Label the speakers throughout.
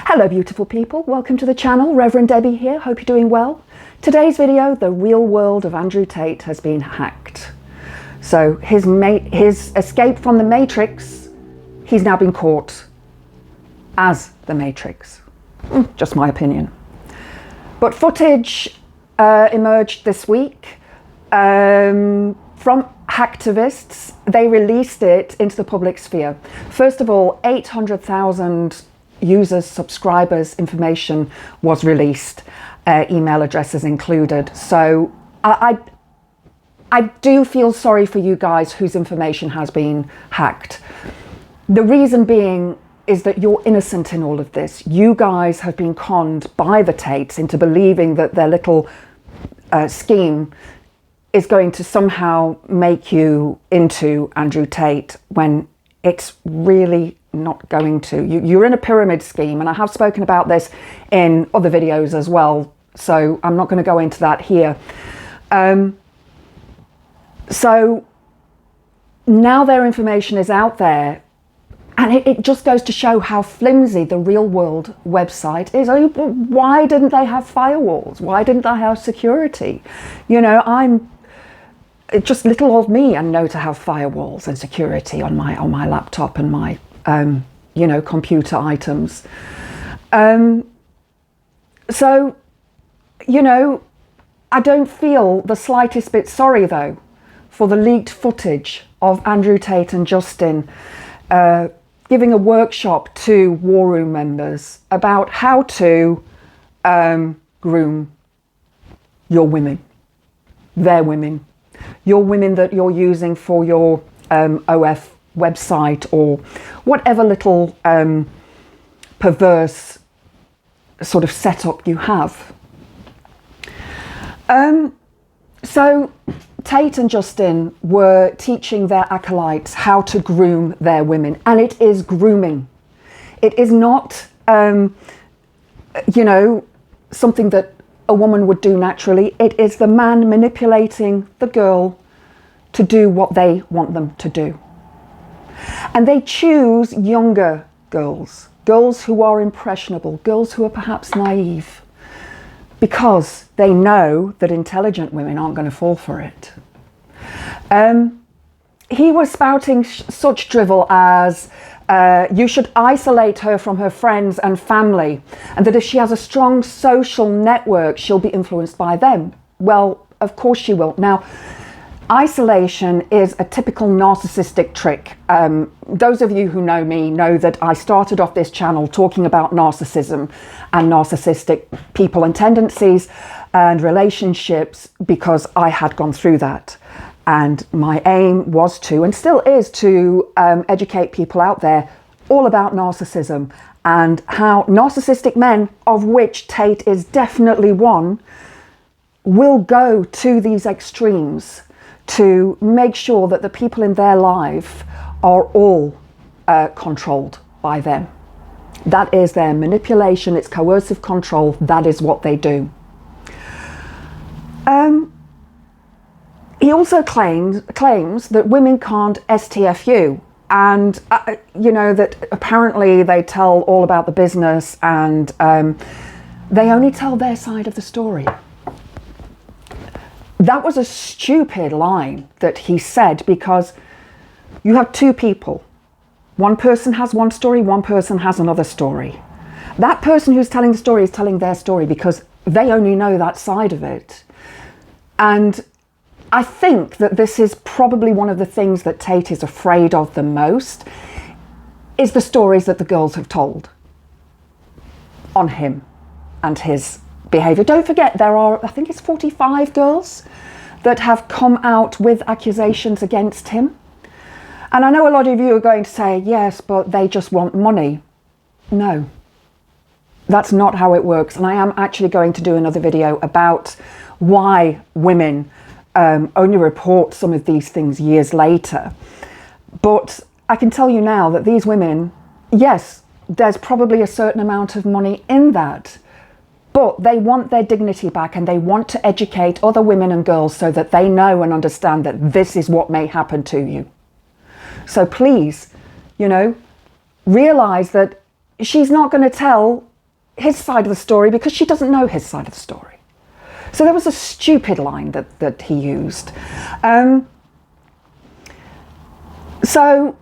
Speaker 1: Hello beautiful people, welcome to the channel. Reverend Debbie here, hope you're doing well. Today's video, the real world of Andrew Tate has been hacked. So his escape from the Matrix, he's now been caught as the Matrix. Just my opinion. But footage emerged this week from hacktivists. They released it into the public sphere. First of all, 800,000 users, subscribers, information was released, email addresses included. So I do feel sorry for you guys whose information has been hacked. The reason being is that you're innocent in all of this. You guys have been conned by the Tates into believing that their little scheme is going to somehow make you into Andrew Tate when it's really not going to. You're in a pyramid scheme, and I have spoken about this in other videos as well, so I'm not going to go into that here. So now their information is out there, and it just goes to show how flimsy the real world website is. Why didn't they have firewalls? Why didn't they have security? You know, I'm just little old me and know to have firewalls and security on my laptop and my you know, computer items. So, you know, I don't feel the slightest bit sorry though for the leaked footage of Andrew Tate and Justin giving a workshop to War Room members about how to groom your women, their women, your women that you're using for your OF website or whatever little perverse sort of setup you have. So Tate and Justin were teaching their acolytes how to groom their women, and it is grooming. It is not, you know, something that a woman would do naturally. It is the man manipulating the girl to do what they want them to do. And they choose younger girls, girls who are impressionable, girls who are perhaps naive, because they know that intelligent women aren't going to fall for it. He was spouting such drivel as you should isolate her from her friends and family, and that if she has a strong social network, she'll be influenced by them. Well, of course she will. Now, isolation is a typical narcissistic trick. Those of you who know me know that I started off this channel talking about narcissism and narcissistic people and tendencies and relationships because I had gone through that. And my aim was to, and still is, to educate people out there all about narcissism and how narcissistic men, of which Tate is definitely one, will go to these extremes to make sure that the people in their life are all controlled by them. That is their manipulation, it's coercive control, that is what they do. He also claims that women can't STFU, and you know, that apparently they tell all about the business and they only tell their side of the story. That was a stupid line that he said, because you have two people. One person has one story, one person has another story. That person who's telling the story is telling their story because they only know that side of it. And I think that this is probably one of the things that Tate is afraid of the most, is the stories that the girls have told on him and his behaviour. Don't forget, there are, I think it's 45 girls that have come out with accusations against him. And I know a lot of you are going to say, yes, but they just want money. No, that's not how it works. And I am actually going to do another video about why women only report some of these things years later. But I can tell you now that these women, yes, there's probably a certain amount of money in that, but they want their dignity back, and they want to educate other women and girls so that they know and understand that this is what may happen to you. So please, you know, realize that she's not going to tell his side of the story because she doesn't know his side of the story. So there was a stupid line that he used. So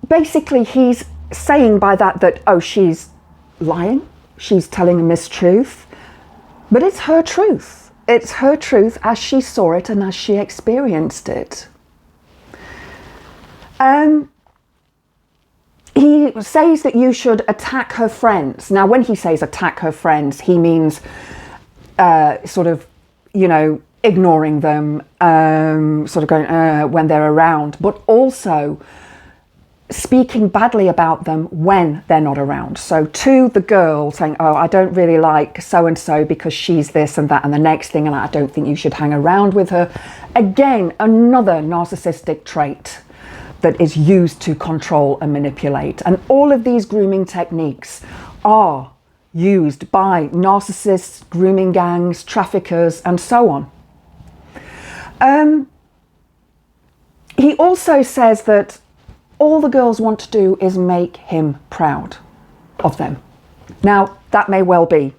Speaker 1: basically he's saying by that, oh, she's lying, she's telling a mistruth, but it's her truth. It's her truth as she saw it and as she experienced it. He says that you should attack her friends. Now, when he says attack her friends, he means sort of, you know, ignoring them, sort of going when they're around, but also speaking badly about them when they're not around. So to the girl saying, oh, I don't really like so-and-so because she's this and that and the next thing, and I don't think you should hang around with her. Again, another narcissistic trait that is used to control and manipulate. And all of these grooming techniques are used by narcissists, grooming gangs, traffickers, and so on. He also says that all the girls want to do is make him proud of them. Now, that may well be,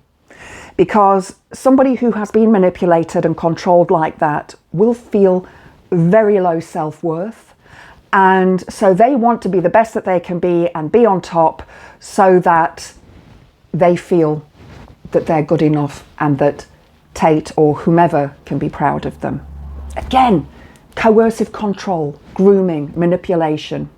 Speaker 1: because somebody who has been manipulated and controlled like that will feel very low self-worth. And so they want to be the best that they can be and be on top so that they feel that they're good enough and that Tate or whomever can be proud of them. Again, coercive control, grooming, manipulation.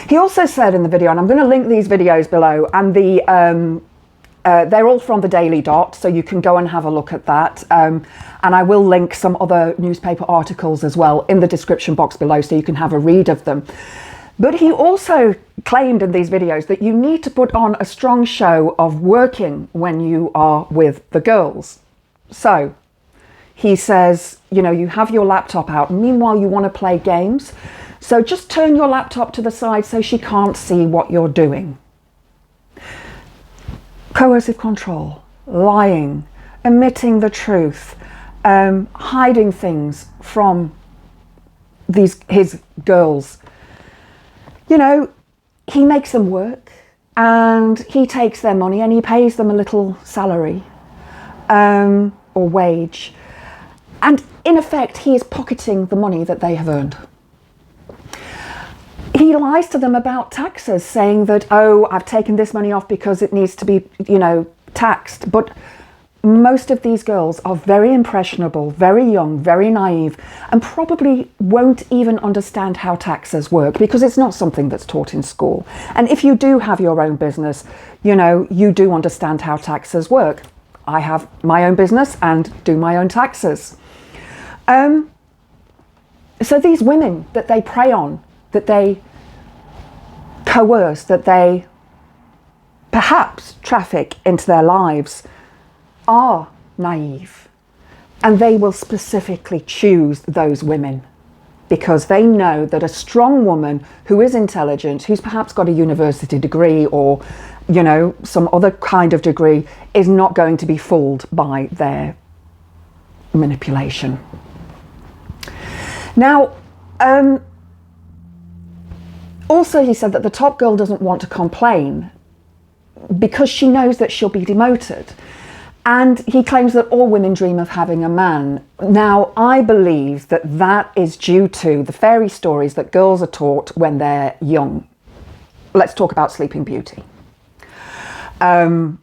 Speaker 1: He also said in the video, and I'm going to link these videos below, and they're all from the Daily Dot, so you can go and have a look at that. And I will link some other newspaper articles as well in the description box below so you can have a read of them. But he also claimed in these videos that you need to put on a strong show of working when you are with the girls. So he says, you know, you have your laptop out, and meanwhile you want to play games. So just turn your laptop to the side so she can't see what you're doing. Coercive control, lying, omitting the truth, hiding things from his girls. You know, he makes them work and he takes their money and he pays them a little salary or wage. And in effect, he is pocketing the money that they have earned. He lies to them about taxes, saying that, oh, I've taken this money off because it needs to be, you know, taxed. But most of these girls are very impressionable, very young, very naive, and probably won't even understand how taxes work because it's not something that's taught in school. And if you do have your own business, you know, you do understand how taxes work. I have my own business and do my own taxes. So these women that they prey on, that they coerce, that they perhaps traffic into their lives, are naive, and they will specifically choose those women because they know that a strong woman who is intelligent, who's perhaps got a university degree or, you know, some other kind of degree, is not going to be fooled by their manipulation. Now, also he said that the top girl doesn't want to complain because she knows that she'll be demoted. And he claims that all women dream of having a man. Now, I believe that that is due to the fairy stories that girls are taught when they're young. Let's talk about Sleeping Beauty. So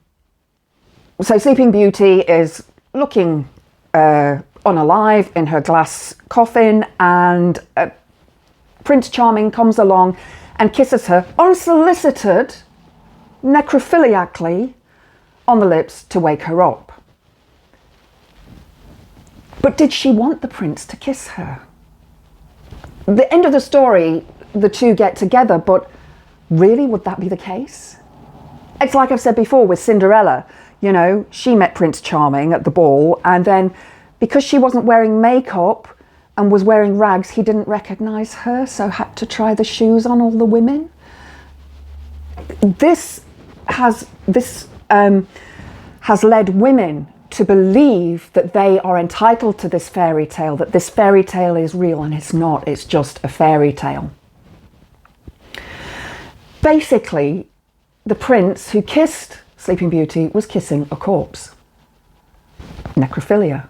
Speaker 1: Sleeping Beauty is looking unalive in her glass coffin, and Prince Charming comes along and kisses her unsolicited, necrophiliacally, on the lips to wake her up. But did she want the prince to kiss her? The end of the story, the two get together, but really, would that be the case? It's like I've said before with Cinderella. You know, she met Prince Charming at the ball, and then because she wasn't wearing makeup and was wearing rags, he didn't recognize her, so had to try the shoes on all the women. This has led women to believe that they are entitled to this fairy tale, that this fairy tale is real, and it's not, it's just a fairy tale. Basically, the prince who kissed Sleeping Beauty was kissing a corpse. Necrophilia.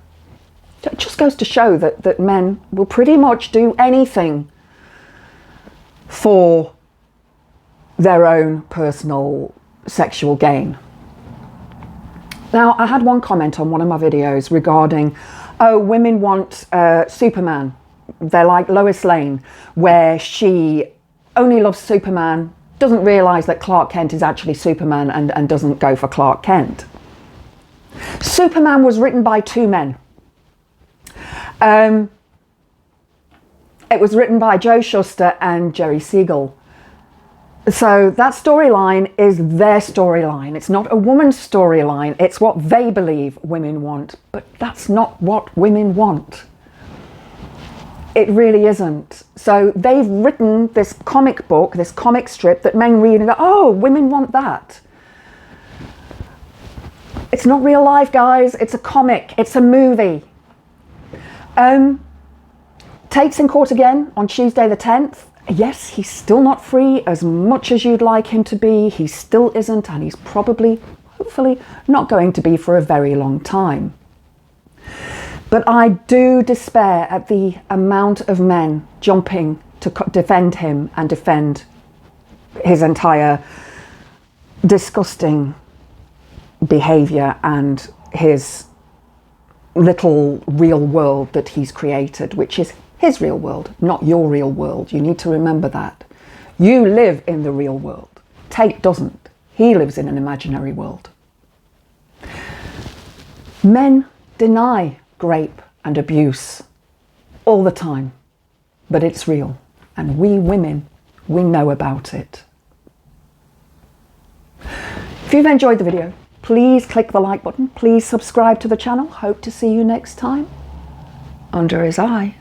Speaker 1: It just goes to show that men will pretty much do anything for their own personal sexual gain. Now, I had one comment on one of my videos regarding, oh, women want Superman. They're like Lois Lane, where she only loves Superman, doesn't realise that Clark Kent is actually Superman, and doesn't go for Clark Kent. Superman was written by two men. It was written by Joe Shuster and Jerry Siegel. So that storyline is their storyline. It's not a woman's storyline. It's what they believe women want. But that's not what women want. It really isn't. So they've written this comic book, this comic strip that men read and go, oh, women want that. It's not real life, guys. It's a comic. It's a movie. Tate's in court again on Tuesday the 10th. Yes, he's still not free as much as you'd like him to be. He still isn't, and he's probably, hopefully, not going to be for a very long time. But I do despair at the amount of men jumping to defend him and defend his entire disgusting behaviour and his little real world that he's created, which is his real world, not your real world. You need to remember that. You live in the real world. Tate doesn't. He lives in an imaginary world. Men deny rape and abuse all the time, but it's real. And we women, we know about it. If you've enjoyed the video, please click the like button. Please subscribe to the channel. Hope to see you next time. Under his eye.